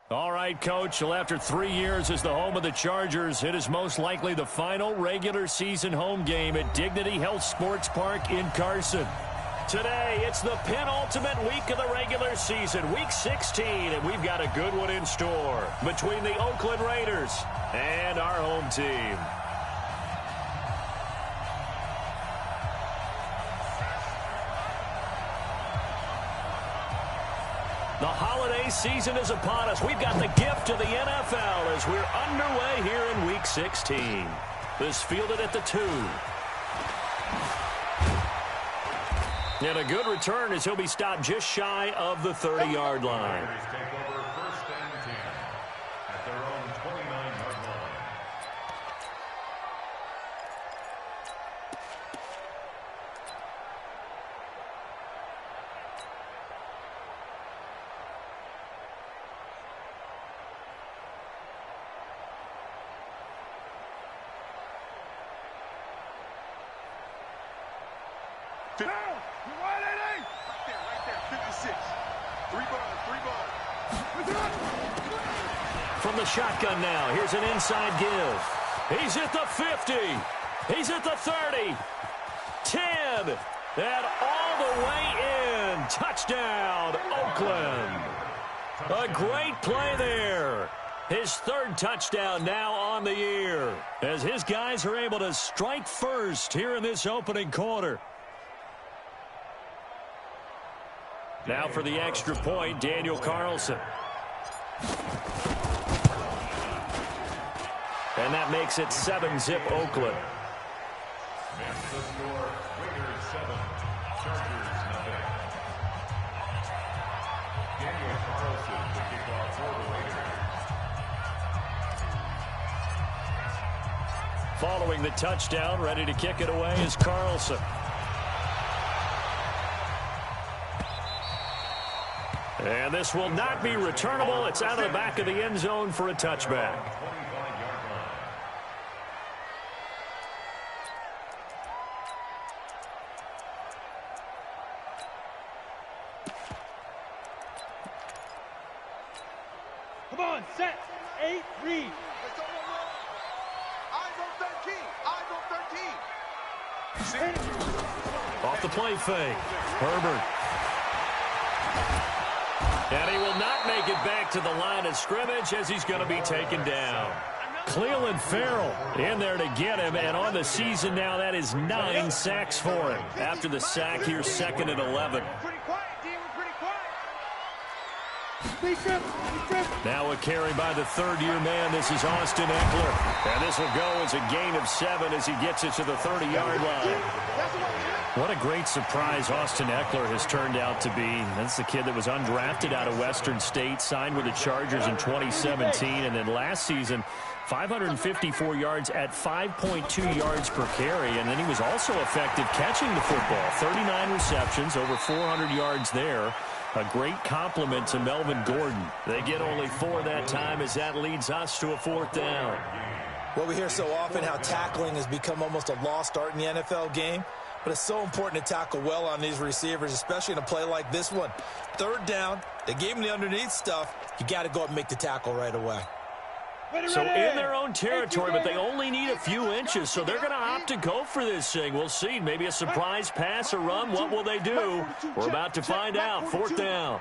All right, Coach. Well, after 3 years as the home of the Chargers, it is most likely the final regular season home game at Dignity Health Sports Park in Carson. Today, it's the penultimate week of the regular season, Week 16, and we've got a good one in store between the Oakland Raiders and our home team. The holiday season is upon us. We've got the gift of the NFL as we're underway here in Week 16. This fielded at the 2. And a good return as he'll be stopped just shy of the 30-yard line. From the shotgun now, here's an inside give. He's at the 50. He's at the 30. 10. And all the way in. Touchdown, Oakland. A great play there. His 3rd touchdown now on the year as his guys are able to strike first here in this opening quarter. Now for the extra point, Daniel Carlson. And that makes it 7-zip Oakland. Following the touchdown, ready to kick it away is Carlson. And this will not be returnable. It's out of the back of the end zone for a touchback. Come on, set, 8, read. Eyes on 13. Eyes on 13. Off the play fake. Herbert. And he will not make it back to the line of scrimmage as he's going to be taken down. Cleveland Farrell in there to get him, and on the season now, that is 9 sacks for him. After the sack, here's 2nd and 11. Now a carry by the 3rd-year man. This is Austin Eckler. And this will go as a gain of 7 as he gets it to the 30-yard line. What a great surprise Austin Eckler has turned out to be. That's the kid that was undrafted out of Western State, signed with the Chargers in 2017, and then last season, 554 yards at 5.2 yards per carry, and then he was also effective catching the football. 39 receptions, over 400 yards there. A great compliment to Melvin Gordon. They get only 4 that time as that leads us to a 4th down. Well, we hear so often how tackling has become almost a lost art in the NFL game. But it's so important to tackle well on these receivers, especially in a play like this one. 3rd down, they gave him the underneath stuff. You got to go up and make the tackle right away. So in their own territory, but they only need a few inches, so they're going to opt to go for this thing. We'll see. Maybe a surprise pass or run. What will they do? We're about to find out. 4th down.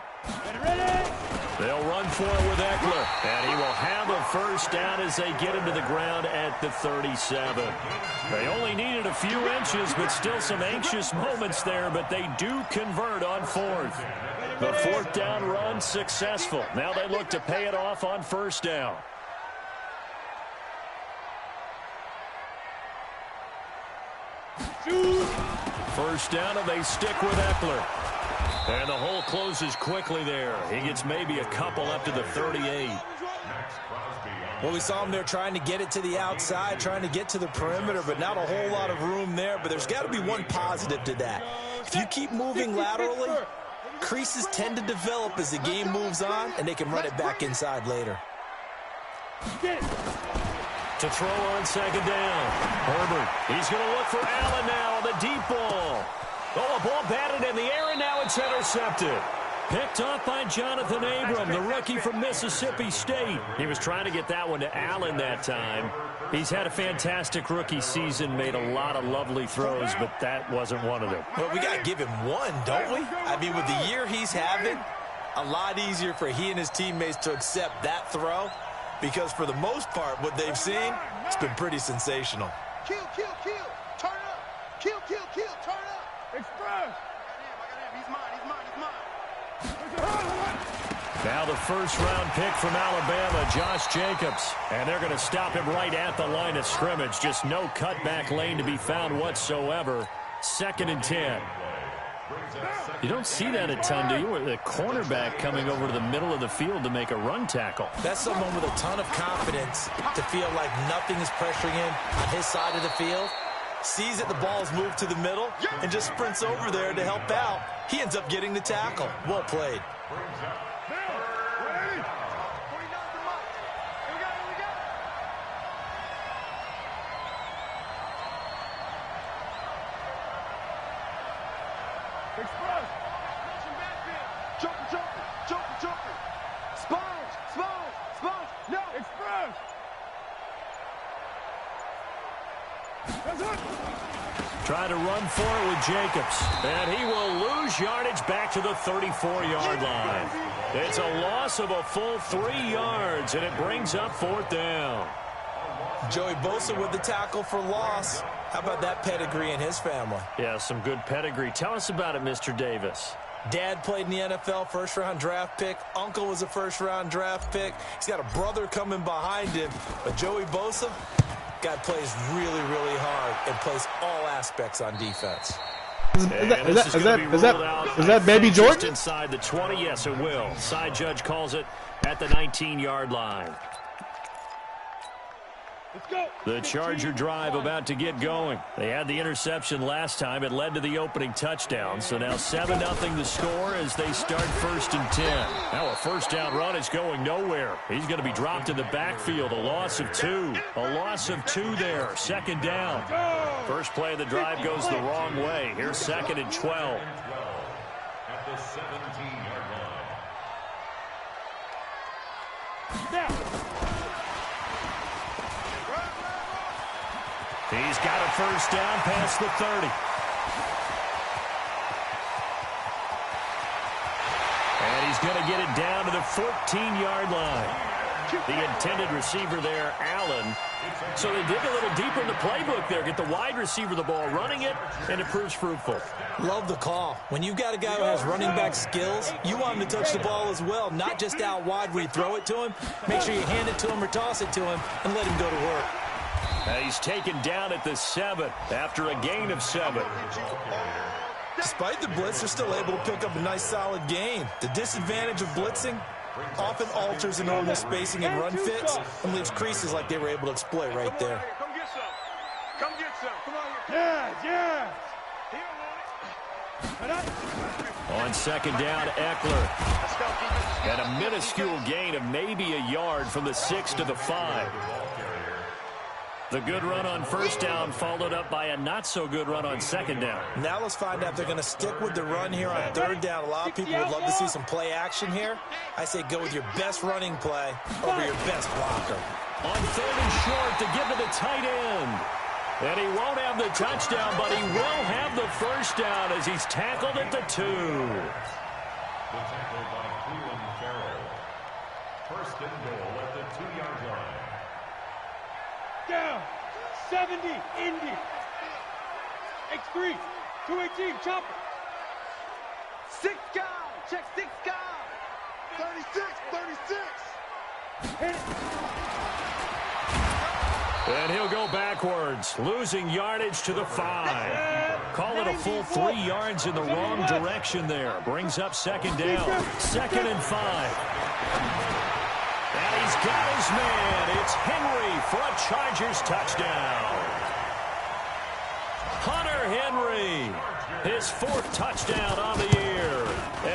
They'll run for it with Eckler, and he will have a 1st down as they get him to the ground at the 37. They only needed a few inches, but still some anxious moments there, but they do convert on 4th. The 4th down run successful. Now they look to pay it off on 1st down. First down, and they stick with Eckler. And the hole closes quickly there. He gets maybe a couple up to the 38. Well, we saw him there trying to get it to the outside, trying to get to the perimeter, but not a whole lot of room there. But there's got to be one positive to that. If you keep moving laterally, creases tend to develop as the game moves on, and they can run it back inside later. To throw on 2nd down. Herbert, he's going to look for Allen now on the deep ball. Oh, a ball batted in the air, and now it's intercepted. Picked off by Jonathan Abram, the rookie from Mississippi State. He was trying to get that one to Allen that time. He's had a fantastic rookie season, made a lot of lovely throws, but that wasn't one of them. Well, we got to give him one, don't we? I mean, with the year he's having, a lot easier for he and his teammates to accept that throw, because for the most part, what they've seen, it's been pretty sensational. Kill, kill, kill. Turn up. Kill, kill, kill. Turn up. Express. I got him. He's mine. He's mine. He's mine. Now the first-round pick from Alabama, Josh Jacobs. And they're going to stop him right at the line of scrimmage. Just no cutback lane to be found whatsoever. 2nd and 10. You don't see that a ton, do you? With a cornerback coming over to the middle of the field to make a run tackle. That's someone with a ton of confidence to feel like nothing is pressuring him on his side of the field. Sees that the ball's moved to the middle and just sprints over there to help out. He ends up getting the tackle. Well played. Express. Joker, joker, joker, joker. Sponge, sponge, sponge. No. Express. That's it. Try to run for it with Jacobs. And he will lose yardage back to the 34-yard line. It's a loss of a full 3 yards, and it brings up 4th down. Joey Bosa with the tackle for loss. How about that pedigree in his family? Yeah, some good pedigree. Tell us about it, Mr. Davis. Dad played in the NFL, first-round draft pick. Uncle was a first-round draft pick. He's got a brother coming behind him. But Joey Bosa, guy plays really, really hard and plays all aspects on defense. Is that Baby Jordan? Inside the 20, yes, it will. Side judge calls it at the 19-yard line. Let's go. The Charger drive about to get going. They had the interception last time. It led to the opening touchdown. So now 7-0 the score as they start 1st and 10. Now a first down run is going nowhere. He's going to be dropped in the backfield. A loss of 2. A loss of 2 there. 2nd down. First play of the drive goes the wrong way. Here's 2nd and 12. At the 17-yard line. Now. He's got a first down past the 30. And he's going to get it down to the 14-yard line. The intended receiver there, Allen. So they dig a little deeper in the playbook there. Get the wide receiver the ball, running it, and it proves fruitful. Love the call. When you've got a guy who has running back skills, you want him to touch the ball as well, not just out wide where you throw it to him. Make sure you hand it to him or toss it to him and let him go to work. He's taken down at the 7 after a gain of 7. Despite the blitz, they're still able to pick up a nice solid gain. The disadvantage of blitzing often alters the normal spacing and run fits and leaves creases like they were able to exploit right there. Come get some. Come get some. Come on here. Yeah. On 2nd down, Eckler. And a minuscule gain of maybe a yard from the 6 to the 5. The good run on first down followed up by a not-so-good run on 2nd down. Now let's find out if they're going to stick with the run here on 3rd down. A lot of people would love to see some play action here. I say go with your best running play over your best blocker. On 3rd and short to give to the tight end. And he won't have the touchdown, but he will have the first down as he's tackled at the 2. The tackle by Cleveland Farrell. 1st and goal at the 2-yard line. Down. 70. Indy. X3. 218. Chopper. 6 guy. Check 6 guy. 36. 36. Hit it. And he'll go backwards, losing yardage to the 5. Call it a full 3 yards in the wrong direction there. Brings up 2nd down. 2nd and 5. And he's got his man. It's Henry for a Chargers touchdown. Hunter Henry, his 4th touchdown on the year,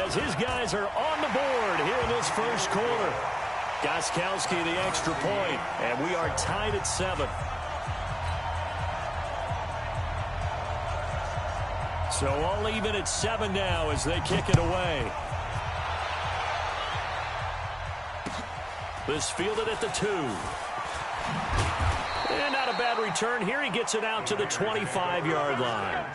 as his guys are on the board here in this first quarter. Gostkowski the extra point, and we are tied at 7. So all even at 7 now as they kick it away. This fielded at the 2. And not a bad return here. He gets it out to the 25-yard line.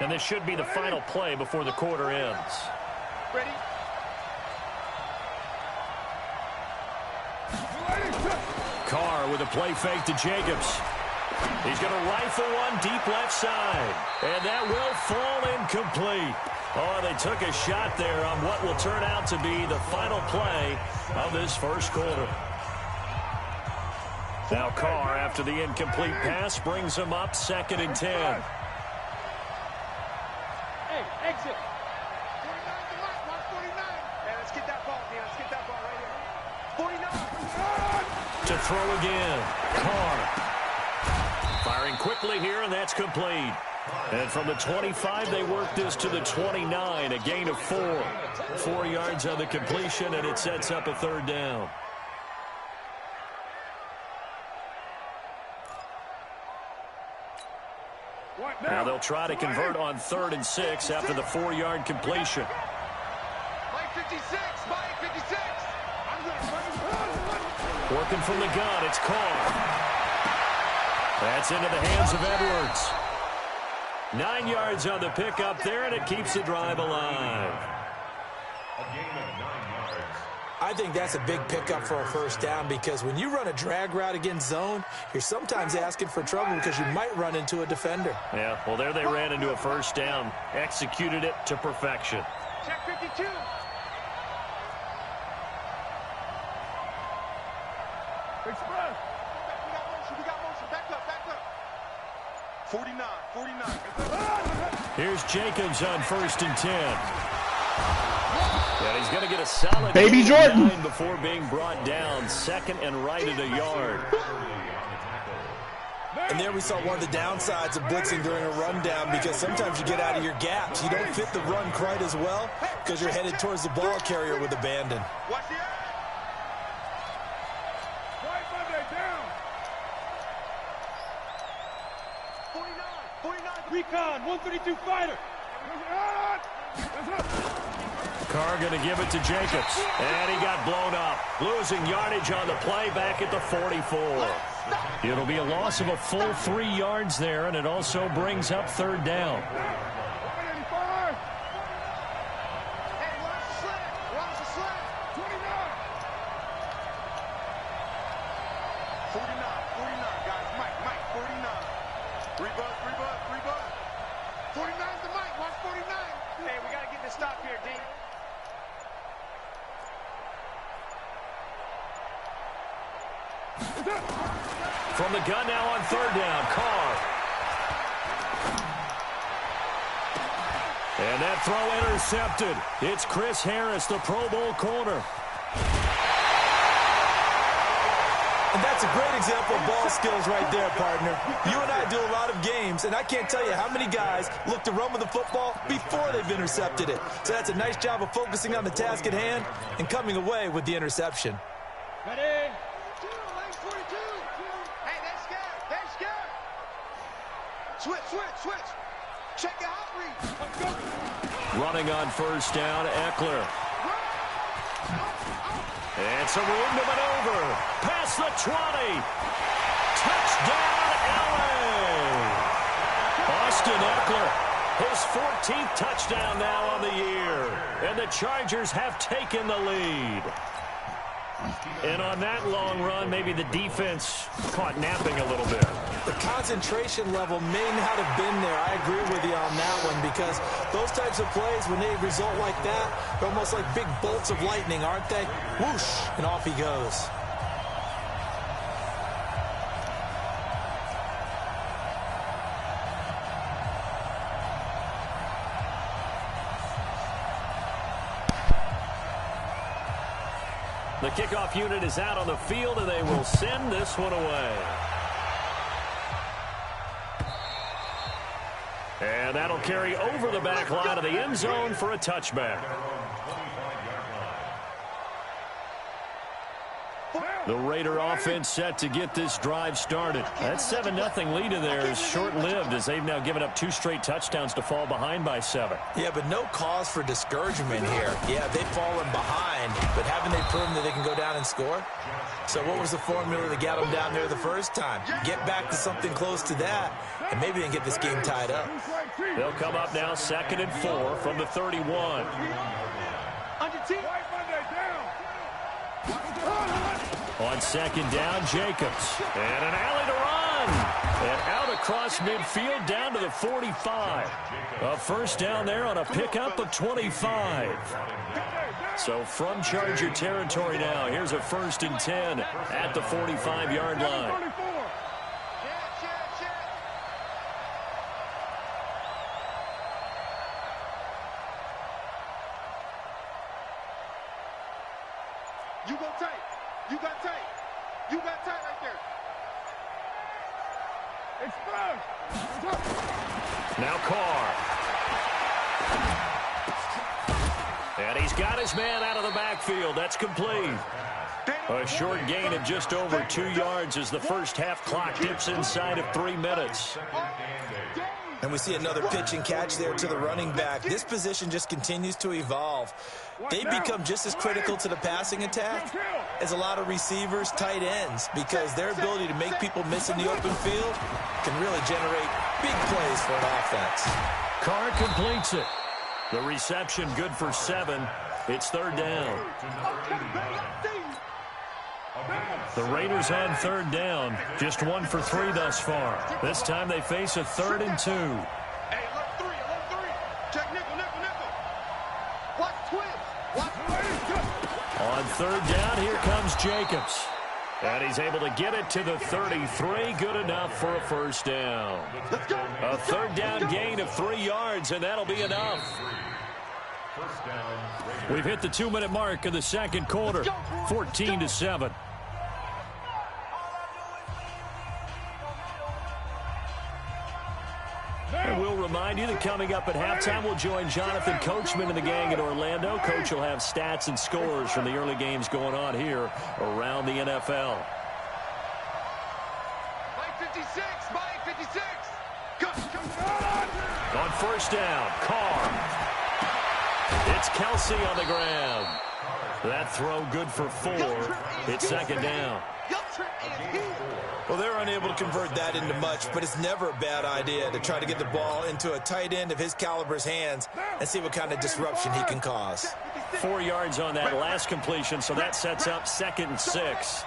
And this should be the final play before the quarter ends. Ready? Carr with a play fake to Jacobs. He's going to rifle one deep left side. And that will fall incomplete. Oh, they took a shot there on what will turn out to be the final play of this first quarter. Now Carr, after the incomplete pass, brings him up 2nd and 10. Hey, exit. 49 to Mike, mark 49. Hey, let's get that ball, man. Let's get that ball right here. 49. To throw again. Carr. Firing quickly here, and that's complete. And from the 25, they work this to the 29, a gain of 4. 4 yards on the completion, and it sets up a 3rd down. Now they'll try to convert on 3rd and 6 after the 4-yard completion. Mike 56, Mike 56. Working from the gun, it's Carr. That's into the hands of Edwards. 9 yards on the pickup there, and it keeps the drive alive. A gain of 9 yards. I think that's a big pickup for a first down because when you run a drag route against zone, you're sometimes asking for trouble because you might run into a defender. Yeah, well, there they ran into a first down. Executed it to perfection. Check 52. Express. We got motion. Back up. 49. Here's Jacobs on 1st and 10. And he's going to get a solid Baby Jordan 9 before being brought down. 2nd and right at a yard. And there we saw one of the downsides of blitzing during a rundown because sometimes you get out of your gaps. You don't fit the run quite as well because you're headed towards the ball carrier with abandon. Watch the Right Monday down. 49. Recon, 132 fighter. Carr going to give it to Jacobs. And he got blown up. Losing yardage on the play back at the 44. It'll be a loss of a full 3 yards there, and it also brings up 3rd down. Hey, watch the slant. 49, guys. Mike, 49. Rebut. 49's the Mike. Watch 49. Hey, we got to get this stop here, D. From the gun now on 3rd down, Carr. And that throw intercepted. It's Chris Harris, the Pro Bowl corner. And that's a great example of ball skills right there, partner. You and I do a lot of games, and I can't tell you how many guys look to run with the football before they've intercepted it. So that's a nice job of focusing on the task at hand and coming away with the interception. Ready. 42. Hey, they're scared. Switch. Check your hot read. Running on 1st down, Eckler. And some room to maneuver. Past the 20. Touchdown, LA. Austin Eckler, his 14th touchdown now on the year. And the Chargers have taken the lead. And on that long run, maybe the defense caught napping a little bit. The concentration level may not have been there. I agree with you on that one because those types of plays, when they result like that, they're almost like big bolts of lightning, aren't they? Whoosh, and off he goes. The kickoff unit is out on the field, and they will send this one away. And that'll carry over the back line of the end zone for a touchback. The Raider offense set to get this drive started. That 7-0 lead in there is short-lived as they've now given up 2 straight touchdowns to fall behind by 7. Yeah, but no cause for discouragement here. Yeah, they've fallen behind, but haven't they proven that they can go down and score? So what was the formula that got them down there the first time? Get back to something close to that, and maybe they can get this game tied up. They'll come up now 2nd and 4 from the 31. On 2nd down, Jacobs. And an alley to run. And out across midfield down to the 45. A first down there on a pickup of 25. So from Charger territory now, here's a 1st and 10 at the 45-yard line. You go tight. You got tight. You got tight right there. Now Carr. And he's got his man out of the backfield. That's complete. A short gain of just over 2 yards as the first half clock dips inside of 3 minutes. And we see another pitch and catch there to the running back. This position just continues to evolve. They become just as critical to the passing attack as a lot of receivers, tight ends, because their ability to make people miss in the open field can really generate big plays for an offense. Carr completes it. The reception good for 7. It's 3rd down. The Raiders on 3rd down. Just 1 for 3 thus far. This time they face a 3rd and 2. Hey, look 3. Check nickel. Watch twist. On 3rd down, here comes Jacobs. And he's able to get it to the 33. Good enough for a first down. Let's go. A 3rd down gain of 3 yards, and that'll be enough. We've hit the 2-minute mark of the second quarter. 14-7. And we'll remind you that coming up at halftime, we'll join Jonathan Coachman and the gang in Orlando. Coach will have stats and scores from the early games going on here around the NFL. Mike 56. On first down, Carr. It's Kelsey on the ground. That throw good for 4. It's 2nd down. Well, they're unable to convert that into much, but it's never a bad idea to try to get the ball into a tight end of his caliber's hands and see what kind of disruption he can cause. 4 yards on that last completion, so that sets up 2nd and 6.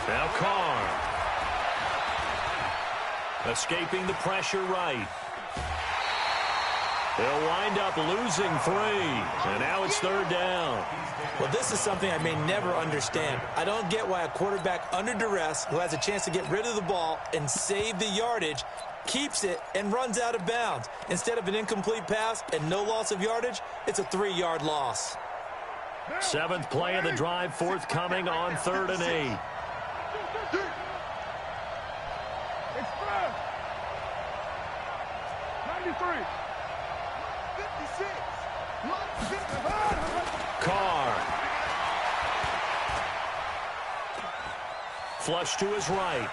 Now Carr. Escaping the pressure right. They'll wind up losing 3, and now it's 3rd down. Well, this is something I may never understand. I don't get why a quarterback under duress who has a chance to get rid of the ball and save the yardage keeps it and runs out of bounds. Instead of an incomplete pass and no loss of yardage, it's a 3-yard loss. 7th play of the drive, forthcoming on 3rd and 8. Carr. Flush to his right.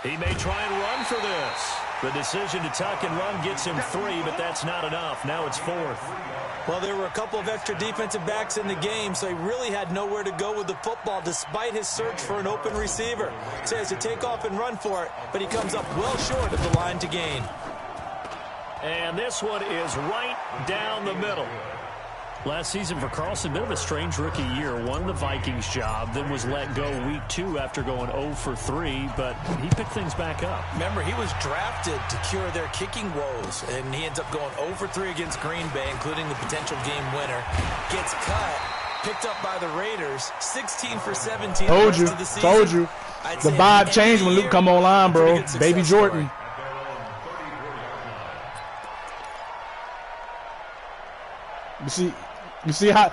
He may try and run for this. The decision to tuck and run gets him 3, but that's not enough. Now it's 4th. Well, there were a couple of extra defensive backs in the game, so he really had nowhere to go with the football despite his search for an open receiver. So he has to take off and run for it, but he comes up well short of the line to gain. And this one is right down the middle. Last season for Carlson, bit of a strange rookie year. Won the Vikings job, then was let go week 2 after going 0 for 3, but he picked things back up. Remember, he was drafted to cure their kicking woes, and he ends up going 0 for 3 against Green Bay, including the potential game winner. Gets cut, picked up by the Raiders, 16 for 17 the rest of the season. Told you. The vibe changed when Luke come online, bro. Baby Jordan. You see how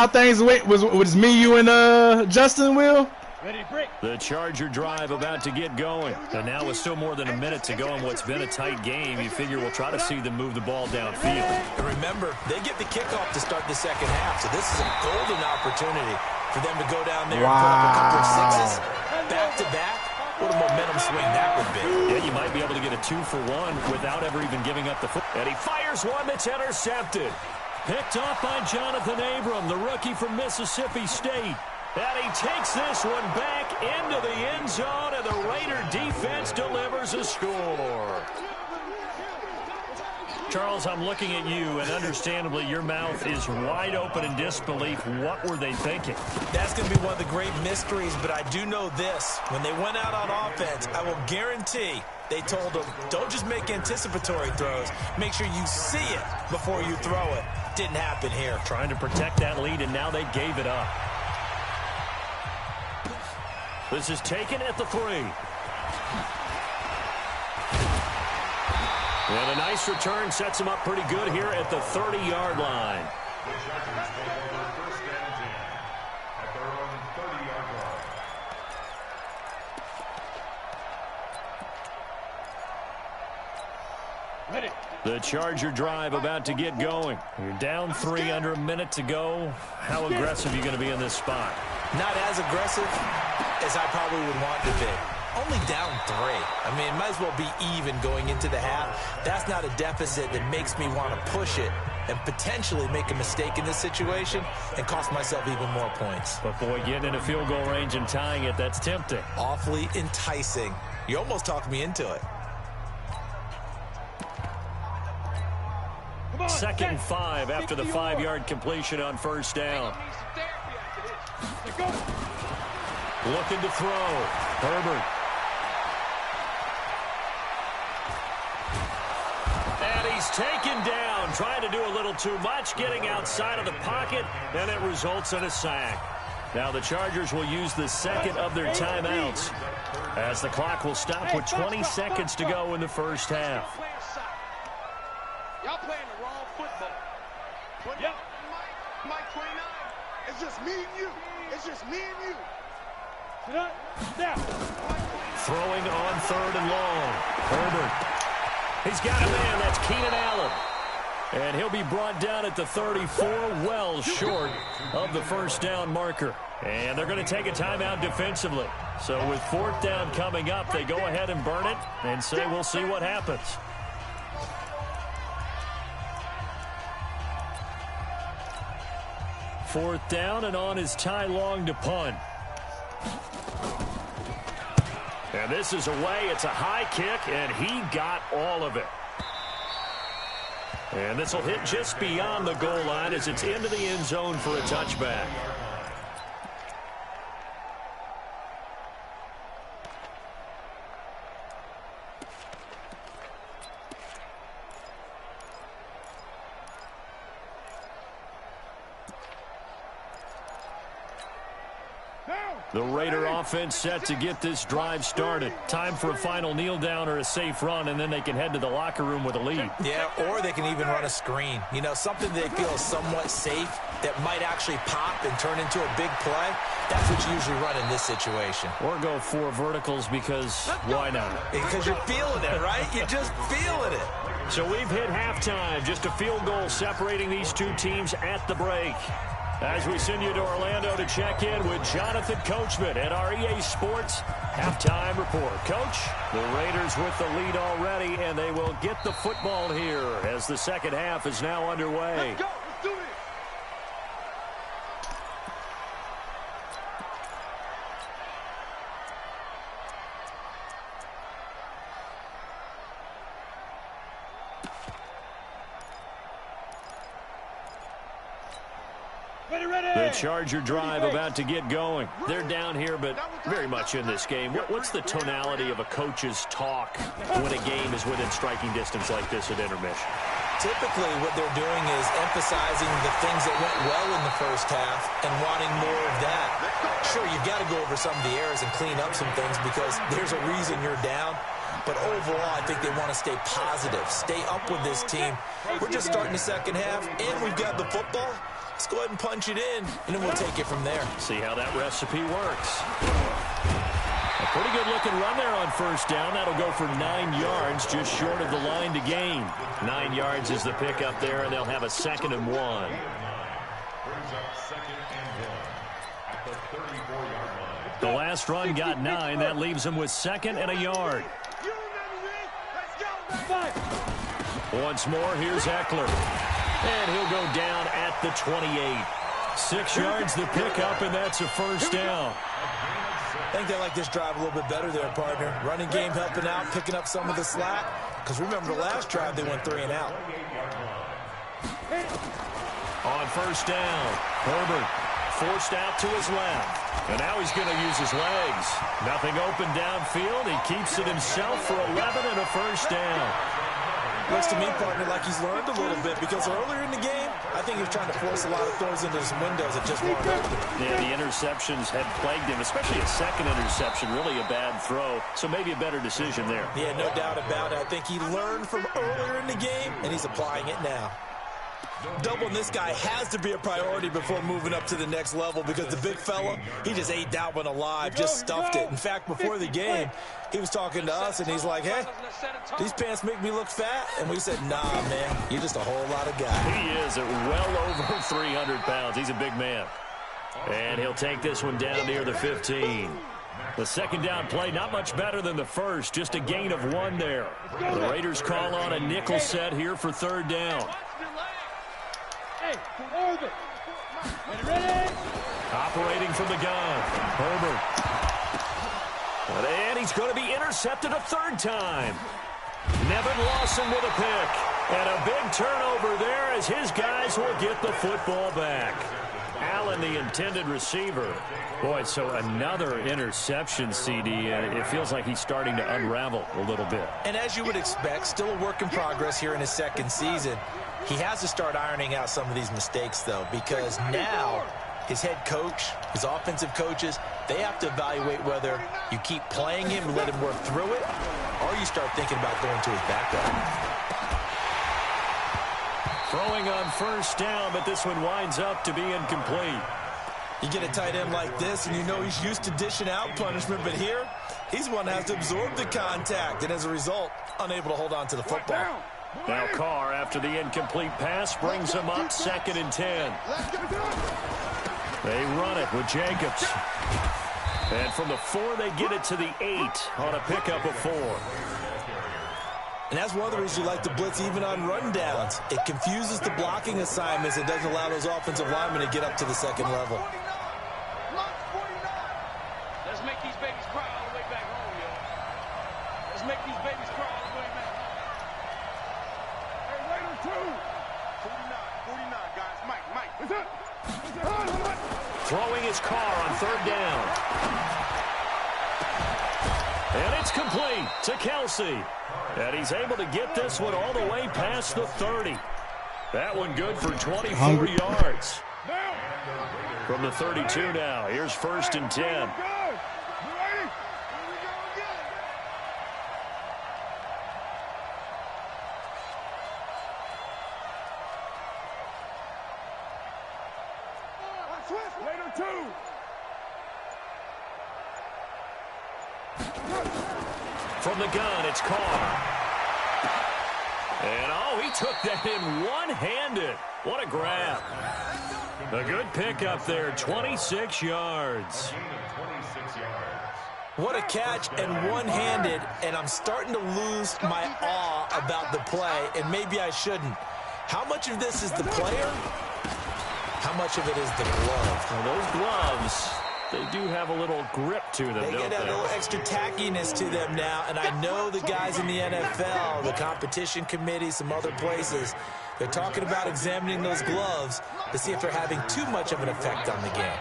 things went was me, you, and Justin, Will? Ready, break. The Charger drive about to get going. And now with still more than a minute to go in what's been a tight game, you figure we'll try to see them move the ball downfield. And remember, they get the kickoff to start the second half, so this is a golden opportunity for them to go down there and put up a couple of sixes back-to-back. What a momentum swing that would be. Yeah, you might be able to get a 2-for-1 without ever even giving up the foot. And he fires one that's intercepted. Picked off by Jonathan Abram, the rookie from Mississippi State. And he takes this one back into the end zone, and the Raider defense delivers a score. Charles, I'm looking at you, and understandably your mouth is wide open in disbelief. What were they thinking? That's going to be one of the great mysteries, but I do know this. When they went out on offense, I will guarantee they told them, don't just make anticipatory throws. Make sure you see it before you throw it. Didn't happen here. Trying to protect that lead, and now they gave it up. This is taken at the 3. And a nice return sets him up pretty good here at the 30-yard line. The Chargers take over first and 10 at their own 30-yard line. Ready. The Charger drive about to get going. You're down 3, under a minute to go. How aggressive are you going to be in this spot? Not as aggressive as I probably would want to be. Only down 3. I mean, it might as well be even going into the half. That's not a deficit that makes me want to push it and potentially make a mistake in this situation and cost myself even more points. But, boy, getting in a field goal range and tying it, that's tempting. Awfully enticing. You almost talked me into it. 2nd and 5 after the 5-yard completion on first down. Looking to throw. Herbert. And he's taken down, trying to do a little too much, getting outside of the pocket, and it results in a sack. Now the Chargers will use the second of their timeouts, as the clock will stop with 20 seconds to go in the first half. Y'all playing the wrong football. Yep. Mike 29. It's just me and you. It's just me and you. Snap. Throwing on 3rd and long. Herbert. He's got a man. That's Keenan Allen. And he'll be brought down at the 34, well short of the first down marker. And they're going to take a timeout defensively. So with 4th down coming up, they go ahead and burn it and say we'll see what happens. Fourth down, and on is Ty Long to punt. And this is away. It's a high kick, and he got all of it. And this will hit just beyond the goal line as it's into the end zone for a touchback. The Raider offense set to get this drive started. Time for a final kneel down or a safe run, and then they can head to the locker room with a lead. Yeah, or they can even run a screen. You know, something they feel is somewhat safe that might actually pop and turn into a big play. That's what you usually run in this situation. Or go 4 verticals because why not? Because you're feeling it, right? You're just feeling it. So we've hit halftime. Just a field goal separating these two teams at the break. As we send you to Orlando to check in with Jonathan Coachman at our EA Sports Halftime Report. Coach, the Raiders with the lead already, and they will get the football here as the second half is now underway. Let's go. Let's do this. The Charger drive about to get going. They're down here, but very much in this game. What's the tonality of a coach's talk when a game is within striking distance like this at intermission? Typically, what they're doing is emphasizing the things that went well in the first half and wanting more of that. Sure, you've got to go over some of the errors and clean up some things because there's a reason you're down. But overall, I think they want to stay positive, stay up with this team. We're just starting the second half, and we've got the football. Let's go ahead and punch it in, and then we'll take it from there. See how that recipe works. Pretty good looking run there on first down. That'll go for 9 yards, just short of the line to gain. 9 yards is the pickup there, and they'll have a 2nd and 1. Brings up 2nd and 1 at the 34-yard line. The last run got 9. That leaves them with 2nd and a yard. Once more, here's Eckler. And he'll go down at the 28. 6 yards the pickup, and that's a first down. I think they like this drive a little bit better there, partner. Running game helping out, picking up some of the slack. Because remember, the last drive, they went 3 and out. On first down, Herbert forced out to his left. And now he's going to use his legs. Nothing open downfield. He keeps it himself for 11 and a first down. Looks to me, partner, like he's learned a little bit, because earlier in the game, I think he was trying to force a lot of throws into some windows that just weren't open. Yeah, the interceptions had plagued him, especially a second interception, really a bad throw. So maybe a better decision there. Yeah, no doubt about it. I think he learned from earlier in the game, and he's applying it now. Doubling this guy has to be a priority before moving up to the next level, because the big fella, he just ate that one alive, just stuffed it. In fact, before the game, he was talking to us, and he's like, hey, these pants make me look fat. And we said, nah, man, you're just a whole lot of guy. He is at well over 300 pounds. He's a big man. And he'll take this one down near the 15. The second down play, not much better than the first, just a gain of 1 there. The Raiders call on a nickel set here for third down. Operating from the gun, Herbert. And he's going to be intercepted a 3rd time. Nevin Lawson with a pick. And a big turnover there as his guys will get the football back. Allen, the intended receiver. Boy, so another interception, CD. It feels like he's starting to unravel a little bit. And as you would expect, still a work in progress here in his 2nd season. He has to start ironing out some of these mistakes, though, because now his head coach, his offensive coaches, they have to evaluate whether you keep playing him and let him work through it, or you start thinking about going to his backup. Throwing on first down, but this one winds up to be incomplete. You get a tight end like this, and you know he's used to dishing out punishment, but here, he's one that has to absorb the contact, and as a result, unable to hold on to the football. Now Carr, after the incomplete pass, brings him up 2nd and 10. They run it with Jacobs. And from the 4, they get it to the 8 on a pickup of 4. And that's one of the reasons you like to blitz even on rundowns. It confuses the blocking assignments. It doesn't allow those offensive linemen to get up to the 2nd level. Let's make these babies cry all the way back home, yo. Let's make these babies cry all the way back home. Hey, Raider 2. 49, guys. Mike. What's up? Throwing his Carr on 3rd down. And it's complete to Kelsey. And he's able to get this one all the way past the 30. That one good for 24 yards. From the 32 now, here's 1st and 10. From the gun, it's Carr. And, he took that in one-handed. What a grab. A good pickup there, 26 yards. What a catch, and one-handed, and I'm starting to lose my awe about the play, and maybe I shouldn't. How much of this is the player? How much of it is the glove? Well, those gloves, they do have a little grip to them, They don't get a little extra tackiness to them now, and I know the guys in the NFL, the competition committee, some other places, they're talking about examining those gloves to see if they're having too much of an effect on the game.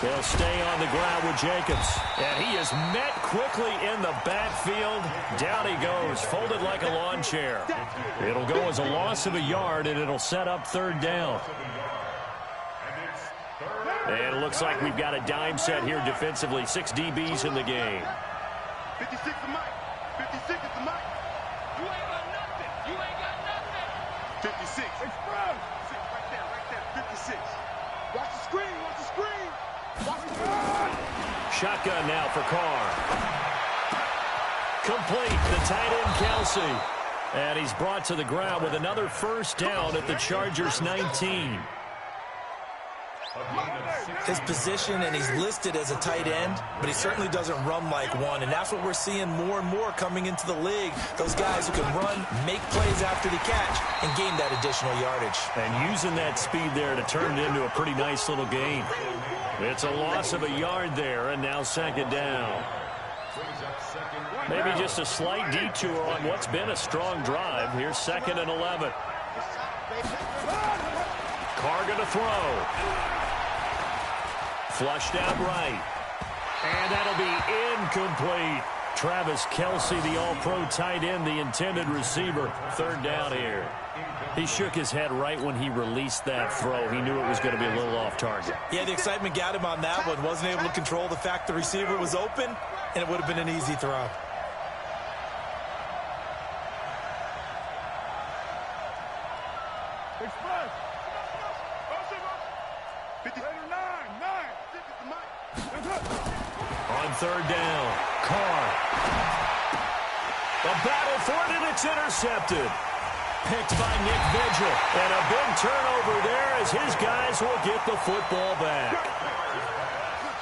They'll stay on the ground with Jacobs. And he is met quickly in the backfield. Down he goes, folded like a lawn chair. It'll go as a loss of a yard, and it'll set up 3rd down. And it looks like we've got a dime set here defensively. 6 DBs in the game. 56 to Mike. 56 is the Mike. You ain't got nothing. You ain't got nothing. 56. Express. Right there. 56. Watch the screen. Watch the screen. Watch the screen. Shotgun now for Carr. Complete. The tight end, Kelsey. And he's brought to the ground with another first down at the Chargers' 19. His position, and he's listed as a tight end, but he certainly doesn't run like one, and that's what we're seeing more and more coming into the league. Those guys who can run, make plays after the catch, and gain that additional yardage. And using that speed there to turn it into a pretty nice little gain. It's a loss of a yard there, and now second down. Maybe just a slight detour on what's been a strong drive. Here's 2nd and 11. Carr going to throw. Flushed out right. And that'll be incomplete. Travis Kelsey, the all-pro tight end, the intended receiver. 3rd down here. He shook his head right when he released that throw. He knew it was going to be a little off target. Yeah, the excitement got him on that one. Wasn't able to control the fact the receiver was open, and it would have been an easy throw. On 3rd down, Carr. A battle for it, and it's intercepted. Picked by Nick Vigil. And a big turnover there as his guys will get the football back.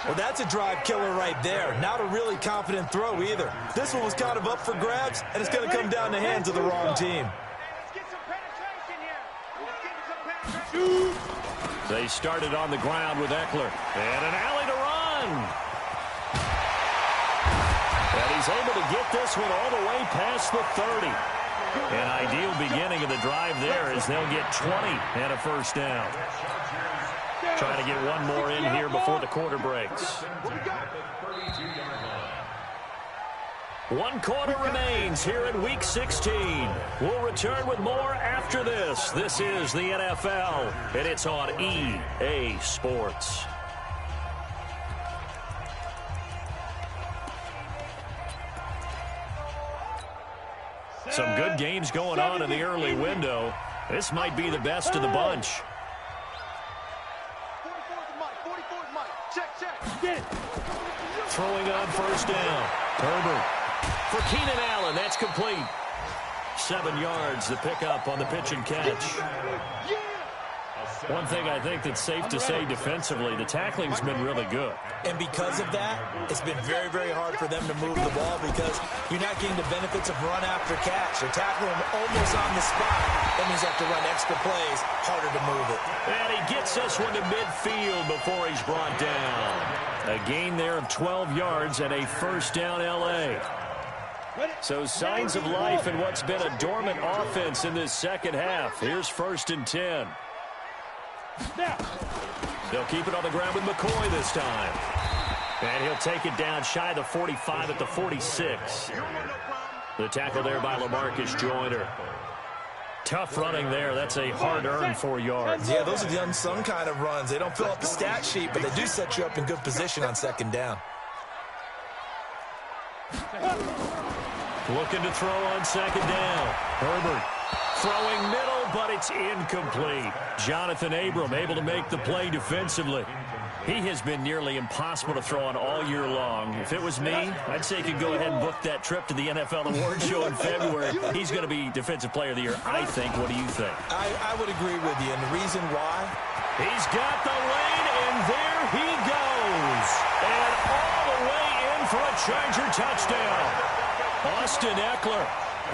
Well, that's a drive killer right there. Not a really confident throw either. This one was kind of up for grabs, and it's going to come down the hands of the wrong team. They started on the ground with Eckler. And an alley to run. And he's able to get this one all the way past the 30. An ideal beginning of the drive there as they'll get 20 and a first down. Trying to get one more in here before the quarter breaks. 1 quarter remains here in Week 16. We'll return with more after this. This is the NFL, and it's on EA Sports. Some good games going on in the early window. This might be the best of the bunch. Throwing on first down. Herbert for Keenan Allen. That's complete. 7 yards, the pickup on the pitch and catch. One thing I think that's safe to say defensively, the tackling's been really good. And because of that, it's been very, very hard for them to move the ball because you're not getting the benefits of run after catch. They're tackling them almost on the spot. That means they have to run extra plays, harder to move it. And he gets this one to midfield before he's brought down. A gain there of 12 yards and a first down L.A. So signs of life in what's been a dormant offense in this second half. Here's 1st and 10. They'll keep it on the ground with McCoy this time. And he'll take it down shy of the 45 at the 46. The tackle there by LaMarcus Joyner. Tough running there. That's a hard-earned 4 yards. Yeah, those are the unsung kind of runs. They don't fill up the stat sheet, but they do set you up in good position on second down. Looking to throw on second down. Herbert throwing middle, but it's incomplete. Jonathan Abram able to make the play defensively. He has been nearly impossible to throw on all year long. If it was me, I'd say you could go ahead and book that trip to the NFL Awards Show in February. He's going to be Defensive Player of the Year, I think. What do you think? I would agree with you, and the reason why? He's got the lane, and there he goes. And all the way in for a Charger touchdown. Austin Eckler,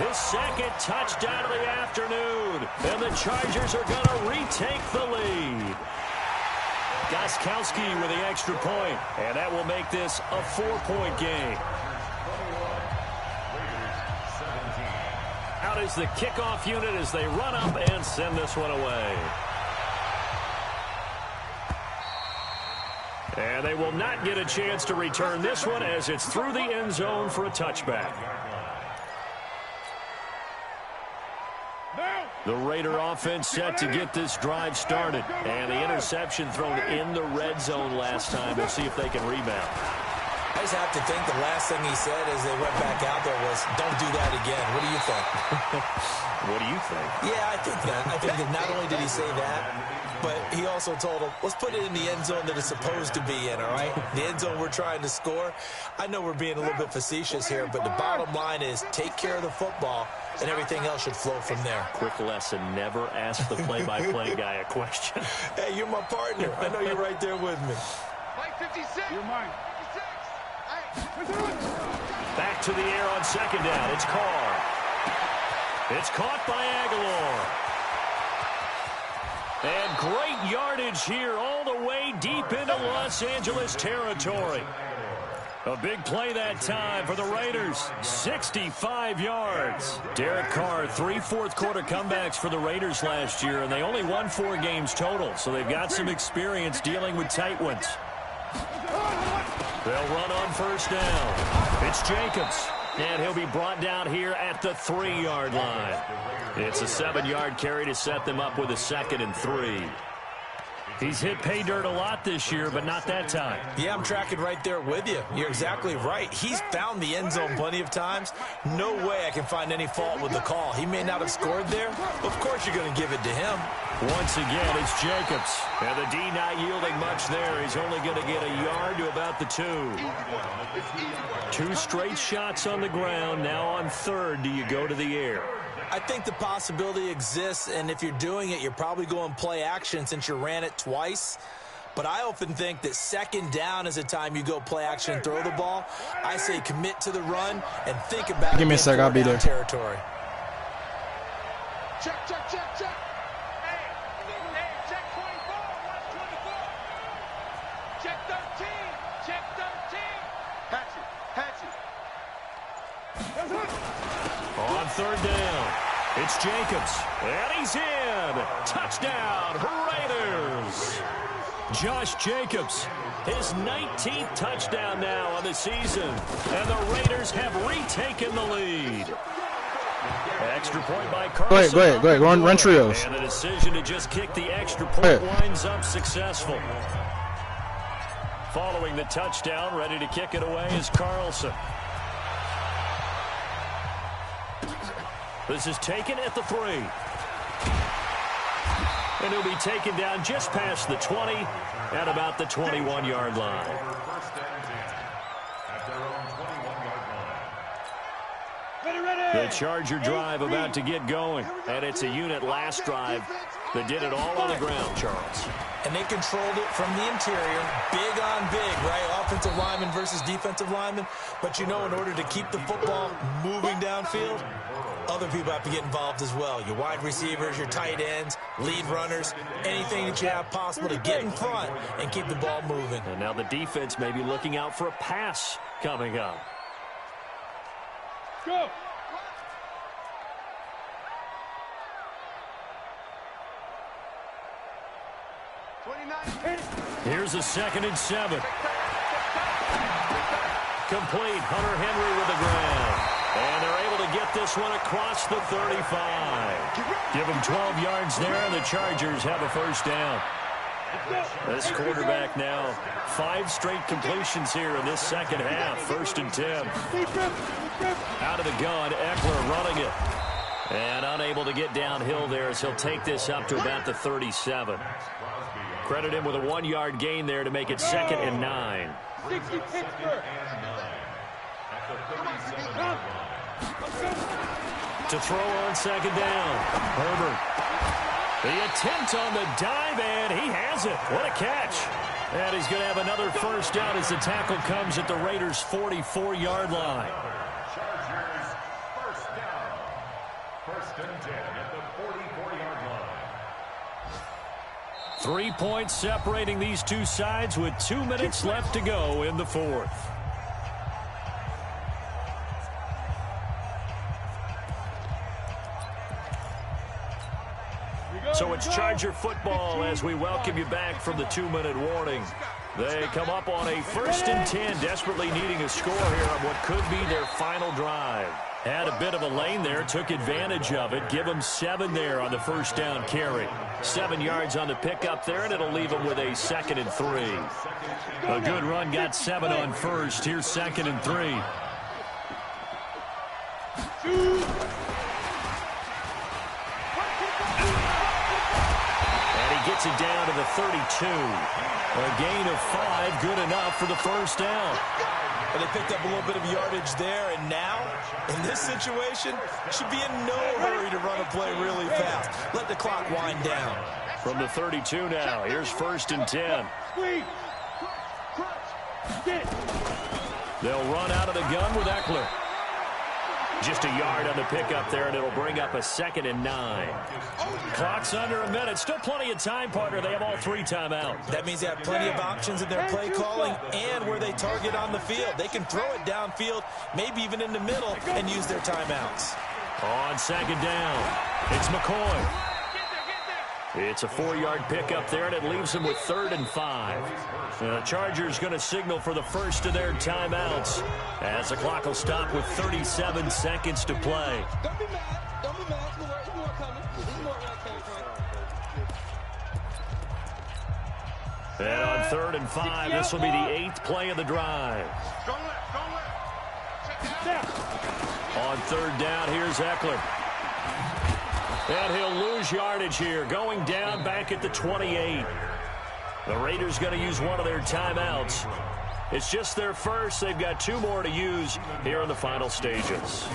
his 2nd touchdown of the afternoon. And the Chargers are going to retake the lead. Gostkowski with the extra point, and that will make this a 4-point game. Out is the kickoff unit as they run up and send this one away. And they will not get a chance to return this one as it's through the end zone for a touchback. The Raider offense set to get this drive started. And the interception thrown in the red zone last time. We'll see if they can rebound. I just have to think the last thing he said as they went back out there was, don't do that again. What do you think? What do you think? Yeah, I think that. I think that not only did he say that, but he also told him, let's put it in the end zone that it's supposed to be in, all right? The end zone we're trying to score. I know we're being a little bit facetious here, but the bottom line is take care of the football, and everything else should flow from there. Quick lesson, never ask the play-by-play guy a question. Hey, you're my partner. I know you're right there with me. Mike 56. You're mine. 56. Back to the air on second down. It's Carr. It's caught by Aguilar. And great yardage here all the way deep into Los Angeles territory. A big play that time for the Raiders. 65 yards. Derek Carr, 3 fourth-quarter comebacks for the Raiders last year, and they only won 4 games total, so they've got some experience dealing with tight ones. They'll run on first down. It's Jacobs, and he'll be brought down here at the 3-yard line. It's a 7-yard carry to set them up with a 2nd and 3. He's hit pay dirt a lot this year, but not that time. Yeah, I'm tracking right there with you. You're exactly right. He's found the end zone plenty of times. No way I can find any fault with the call. He may not have scored there. Of course you're going to give it to him. Once again, it's Jacobs. And the D not yielding much there. He's only going to get a yard to about the 2. 2 straight shots on the ground. Now on third, do you go to the air? I think the possibility exists, and if you're doing it, you're probably going play action since you ran it twice. But I often think that second down is a time you go play action and throw the ball. I say commit to the run and think about Give me a sec, I'll be there. Territory. Check. Hey, check 24. Watch 24. Check 13. Check 13. Hatchet. On third down, it's Jacobs, and he's in. Touchdown, Raiders. Josh Jacobs, his 19th touchdown now on the season, and the Raiders have retaken the lead. Extra point by Carlson. Go ahead. Run trios. And the decision to just kick the extra point winds up successful. Following the touchdown, ready to kick it away is Carlson. This is taken at the 3. And he'll be taken down just past the 20 at about the 21-yard line. First and 10 at their own 21-yard line. Ready. The Charger drive about to get going. And it's a unit last drive that did it all on the ground, Charles. And they controlled it from the interior, big on big, right? Offensive lineman versus defensive lineman. But, you know, in order to keep the football moving downfield, other people have to get involved as well. Your wide receivers, your tight ends, lead runners, anything that you have possible to get in front and keep the ball moving. And now the defense may be looking out for a pass coming up. Go. Here's a 2nd and 7. Complete. Hunter Henry with the ground. And they're able to get this one across the 35. Give them 12 yards there, and the Chargers have a first down. This quarterback now, 5 straight completions here in this second half. 1st and 10. Out of the gun, Eckler running it. And unable to get downhill there as he'll take this up to about the 37. Credit him with a 1-yard gain there to make it 2nd and 9. 60 Pittsburgh. To throw on second down. Herbert. The attempt on the dive, and he has it. What a catch. And he's going to have another first down as the tackle comes at the Raiders' 44-yard line. Chargers first down. 1st and 10 at the 44-yard line. 3 points separating these two sides with 2 minutes left to go in the 4th. So it's Charger football as we welcome you back from the 2-minute warning. They come up on a 1st and 10, desperately needing a score here on what could be their final drive. Had a bit of a lane there, took advantage of it. Give him 7 there on the first down carry. 7 yards on the pickup there, and it'll leave him with a 2nd and 3. A good run, got 7 on first. Here's 2nd and 3. And he gets it down to the 32. A gain of 5, good enough for the first down. But they picked up a little bit of yardage there, and now, in this situation, should be in no hurry to run a play really fast. Let the clock wind down. From the 32 now, here's 1st and 10. They'll run out of the gun with Eckler. Just a yard on the pickup there, and it'll bring up a 2nd and 9. Clock's under a minute. Still plenty of time, partner. They have all 3 timeouts. That means they have plenty of options in their play calling and where they target on the field. They can throw it downfield, maybe even in the middle, and use their timeouts. On 2nd down, it's McCoy. It's a 4-yard pickup there, and it leaves them with 3rd and 5. The Chargers going to signal for the first of their timeouts as the clock will stop with 37 seconds to play. Don't be mad. Don't be mad. There's more coming. There's more where it came from. And on 3rd and 5, this will be the 8th play of the drive. Go left. Go left. On 3rd down, here's Eckler. And he'll lose yardage here, going down back at the 28. The Raiders going to use one of their timeouts. It's just their first. They've got 2 more to use here in the final stages.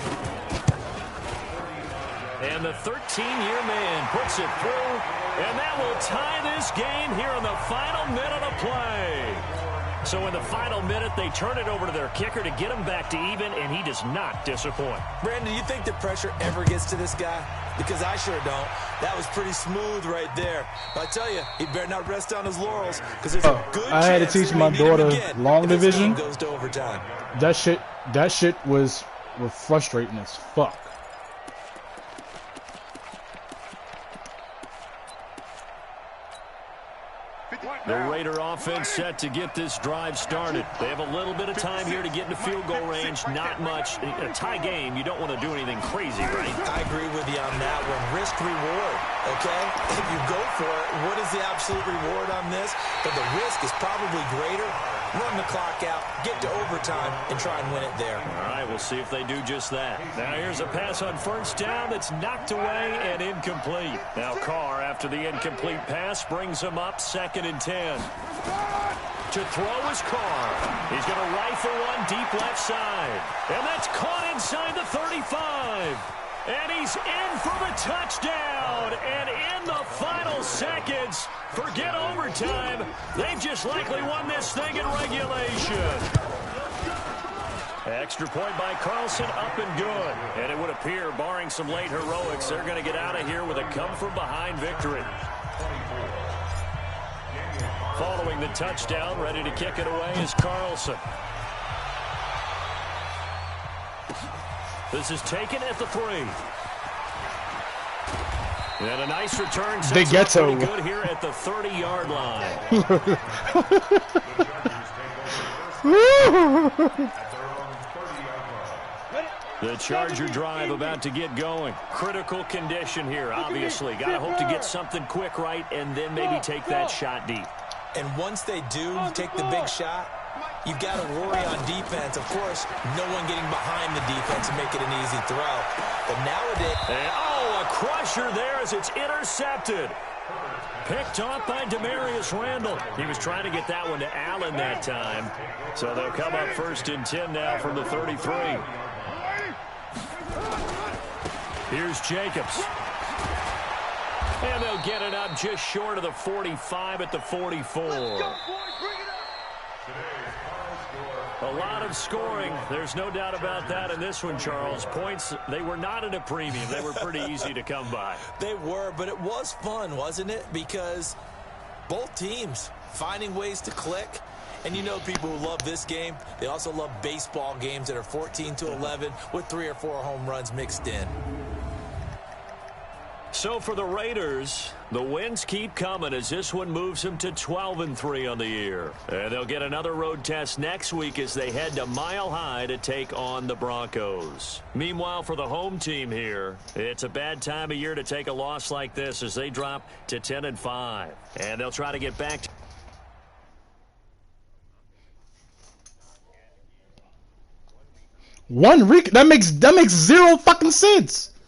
And the 13-year man puts it through, and that will tie this game here in the final minute of play. So in the final minute, they turn it over to their kicker to get him back to even, and he does not disappoint. Brandon, do you think the pressure ever gets to this guy? Because I sure don't. That was pretty smooth right there. But I tell you, he better not rest on his laurels, because there's a good chance I had to teach my daughter long division. Goes to overtime. That shit was frustrating as fuck. The Raider offense set to get this drive started. They have a little bit of time here to get into field goal range. Not much. A tie game, you don't want to do anything crazy, right? I agree with you on that one. Risk reward, okay? If you go for it, what is the absolute reward on this? But the risk is probably greater. Run the clock out, get to overtime, and try and win it there. All right, we'll see if they do just that. Now here's a pass on 1st down that's knocked away and incomplete. Now Carr, after the incomplete pass, brings him up 2nd and 10. To throw is Carr. He's going to rifle one deep left side. And that's caught inside the 35. And he's in for the touchdown. And in the final seconds, forget overtime. They've just likely won this thing in regulation. Extra point by Carlson, up and good. And it would appear, barring some late heroics, they're going to get out of here with a come-from-behind victory. Following the touchdown, ready to kick it away is Carlson. This is taken at the 3. And a nice return. They get so good here at the 30-yard line. The Charger drive about to get going. Critical condition here, obviously. Got to hope to get something quick right and then maybe take that shot deep. And once they do take the big shot, you've got to worry on defense. Of course, no one getting behind the defense and make it an easy throw. But nowadays... And, oh, a crusher there as it's intercepted. Picked off by Demarius Randall. He was trying to get that one to Allen that time. So they'll come up 1st and 10 now from the 33. Here's Jacobs. And they'll get it up just short of the 45 at the 44. A lot of scoring. There's no doubt about that in this one, Charles. Points, they were not at a premium. They were pretty easy to come by. They were, but it was fun, wasn't it? Because both teams finding ways to click. And you know people who love this game, they also love baseball games that are 14-11 with 3 or 4 home runs mixed in. So for the Raiders, the wins keep coming as this one moves them to 12-3 on the year. And they'll get another road test next week as they head to Mile High to take on the Broncos. Meanwhile, for the home team here, it's a bad time of year to take a loss like this as they drop to 10-5. And they'll try to get back to that makes zero fucking sense.